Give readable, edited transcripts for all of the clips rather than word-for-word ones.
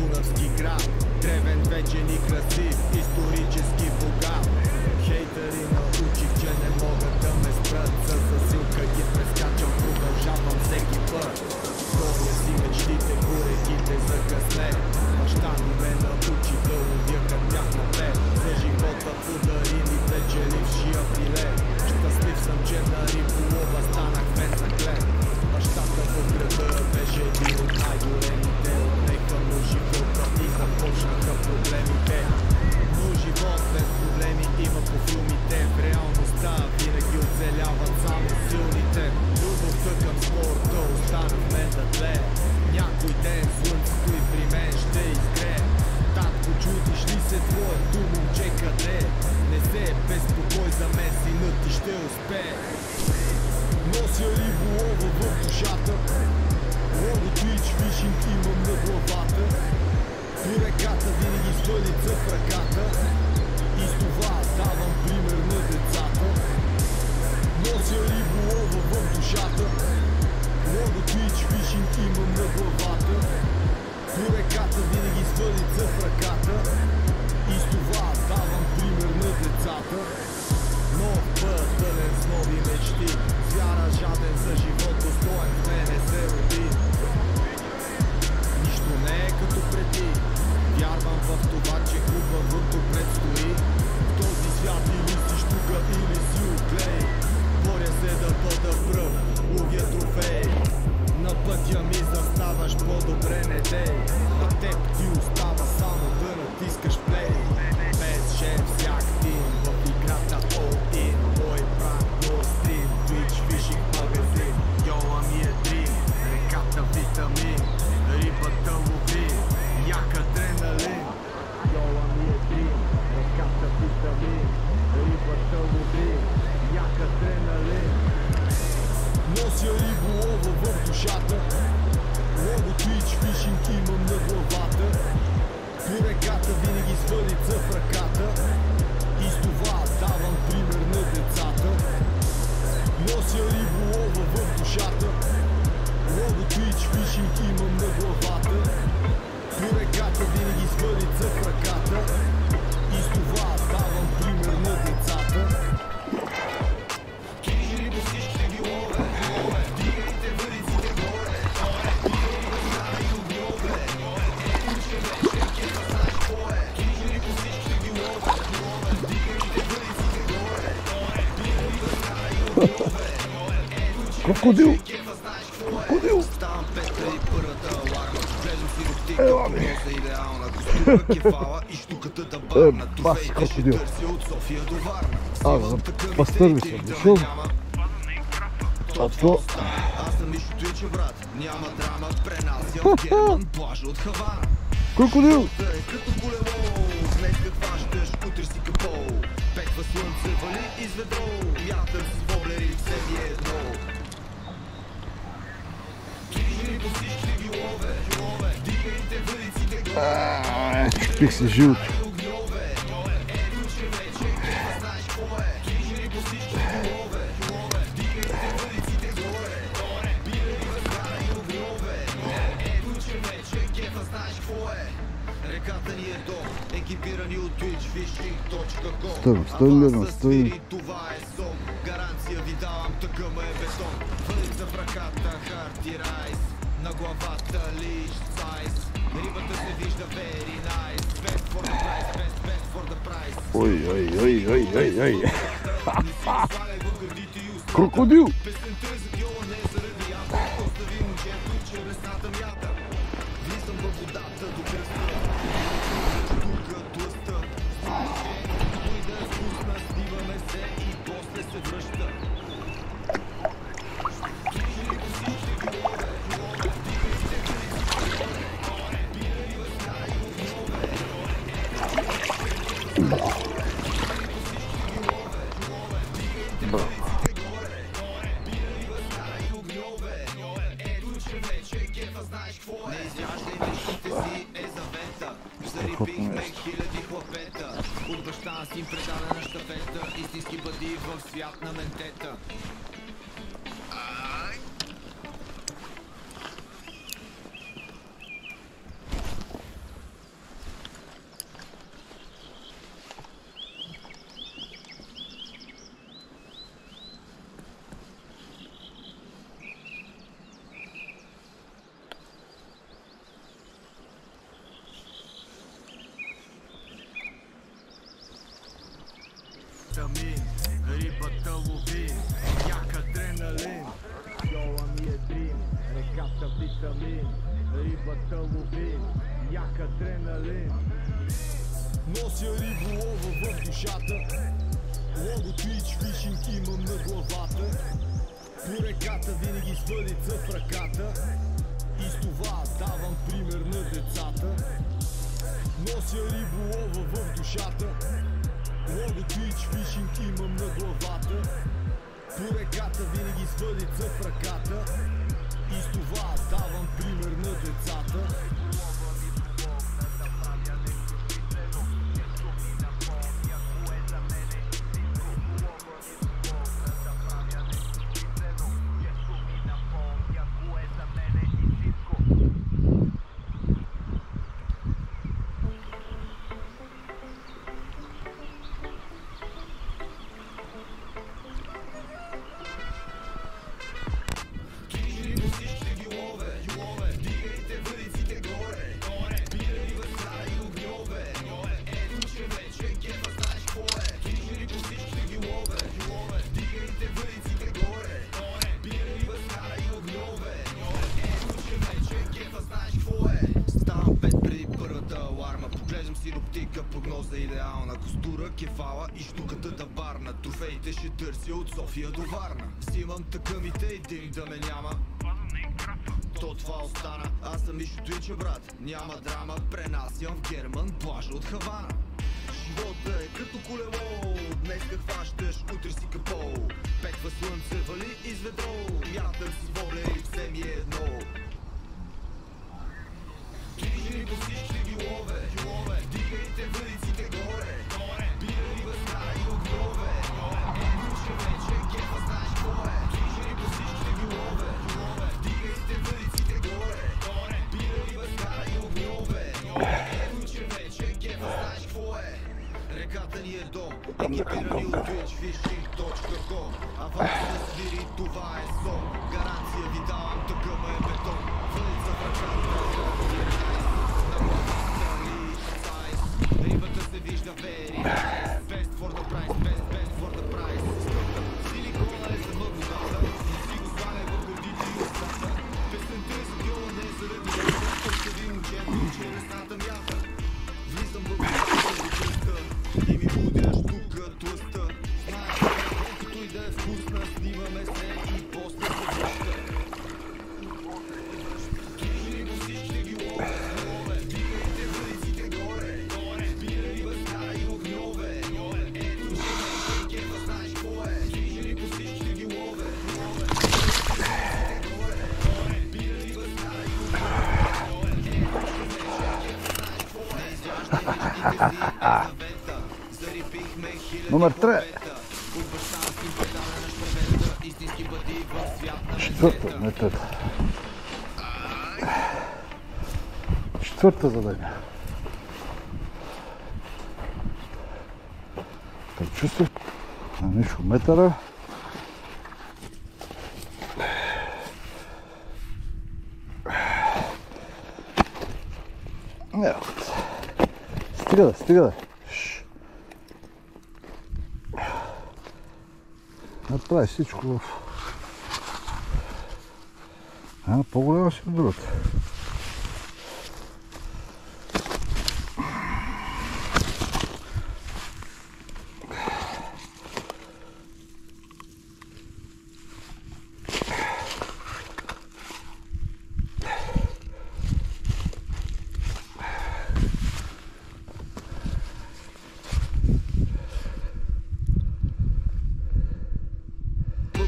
Дунавски град, древен, вечен и красив, исторически богат. Хейтери научих, че не могат да ме спрат. Със засилка ги прескачам, продължавам всеки път. Добре си мечтите, гореките закъсне. Баща ми ме научи да ловя като бях напред. За живота подари ми печелившия билет. Щастлив съм, че на риболова станах мен заклет. Бащата в града беше един от най-големите. Отнеха му живота и започнаха проблемите. Но живот без проблеми има по филмите. В реалността винаги оцеляват само силните. Любовта към спорта остана в мен да тлее. Някой ден слънцето и при мен ще изгрее. Татко, чудиш ли се твоето момче къде? Не се безпокой за мен, синът ти ще успее. Нося риболова в душата. Лого твич фишинг имам на главата. По реката винаги с въдица в ръката. И с това давам пример на децата. Нося риболова в душата. Лого твич фишинг имам на главата. По реката винаги с въдица в ръката. И с това давам пример на децата. Нов път, пълен с нови мечти. Вяра жаден за живот, достоен в мене се роди. Нищо не е като преди. Вярвам в това, че хубавото предстои. В този свят или си щука, или си оклей. Боря се да бъда пръв, ловя трофей. На пътя ми заставаш, по-добре не дей. На теб ти остава само да натискаш плей. Без шеф всяк тим в играта all-in. Мой брат no stream, Twitch Fishing магазин. Йола ми е дрим, реката витамин. Рибата лови, як адреналин. Йола ми е дрим, реката витамин. Рибата лови, як адреналин. Нося риболова в душата. Лого Twitch фишинг имам на главата. По реката винаги с въдица в ръката. И с това давам пример на децата. Нося риболова в душата. Лого Twitch фишинг имам на главата. По реката винаги с въдица в ръката. И с това давам пример на децата. Крокодил! Крокодил! Ела ми! Бас крокодил! За пастър ми съм дошъл. Абсо! Крокодил! Чупих си жилото. Стой, мирно, стой. Гаранция ви давам, тъга ме е бетон. Въдица в ръката, хард и райс. На главата лиш сайз. Рибата се вижда very nice. Best for the price, best for the price. Ой. Крокодил! Песента е за гьола, не е заради ята. Остави момчето, че весната мята. Влизам във водата до кръста. Тука тлъста. Той да я спусна, снимаме се и после се връща. От баща си им предадена щафета. Истински бъди в свят на ментета. Нося риболова в душата, лого Twitch фишинг имам на главата. По реката винаги с въдица в ръката, и с това давам пример на децата. Нося риболова в душата, лого Twitch фишинг имам на главата. По реката винаги с въдица в ръката, и с това давам пример на децата. Прогноза идеална, костура, кефала и штуката да варна. Трофеите ще търся от София до Варна. Взимам тъкъмите и дим да ме няма. То това остана, аз съм Мишо Твича, брат. Няма драма, пренасям в Герман, плажа от Хавана. Живота е като колело, днеска хващаш, утре си капо. Пеква слънце, вали из ведро, вятър с воля и все ми е едно. Движи по всички ги лове, дигайте въдиците горе, бира риба стара и огньове, ето че вече кефа знаеш какво е. Движи по всички ги лове, дигайте въдиците горе, бира риба стара и огньове, ето че вече кефа знаеш какво е. Реката ни е дом, екипирани от twitchfishing.com. Аванс да свири, това е сон, гаранция ви давам, тъкъма е бетон. Въдица в ръката, рибата се вижда very nice. Best for the price, best for the price. Силикона е за въглодата, си го сваля в гордите и устата. Песента е за бьола, не е заради ръста. Остави момчето, че ресната мята. Влизам в гордата до кръста и ми будяш тук тлъста. Знаеш, колкото и да е вкусна, снимаме се и после се връща. Движи по всички ги лове, дигайте въдиците горе. Бира риба стара и огньове, ето че вече кефа знаеш какво е. Движи по всички ги лове, бира риба стара и огньове, ето че вече кефа знаеш какво е. Не изяждай мечтите си, завета, зарибихме хиляди побета. От баща си предаване на щавета, истински бъди в свят на Четвърта метата. Четвърта задание. Так чувствах на Мишо метъра. Стига да. Направи всичко в... по-голяма си от другата.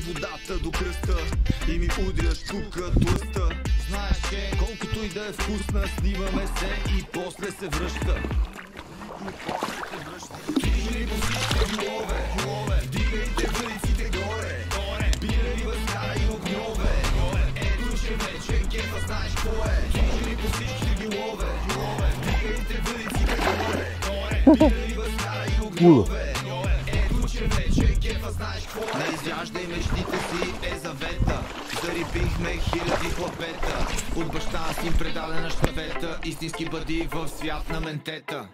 Водата до кръста и ми удряш тук тлъста. Знаеш, че колкото и да е вкусна, снимаме се и после се връща. Движи по всички ги лове, дигайте въдиците горе, бира риба стара и огньове, ето че вече кефа знаеш какво е. Движи по всички ги лове, дигайте въдиците горе, бира риба стара и огньове, ето че вече кефа знаеш какво е. Не изяждай мечтите си е завета, зарибихме хиляди хлапета. От баща си им предадена щавета, истински бъди в свят на ментета.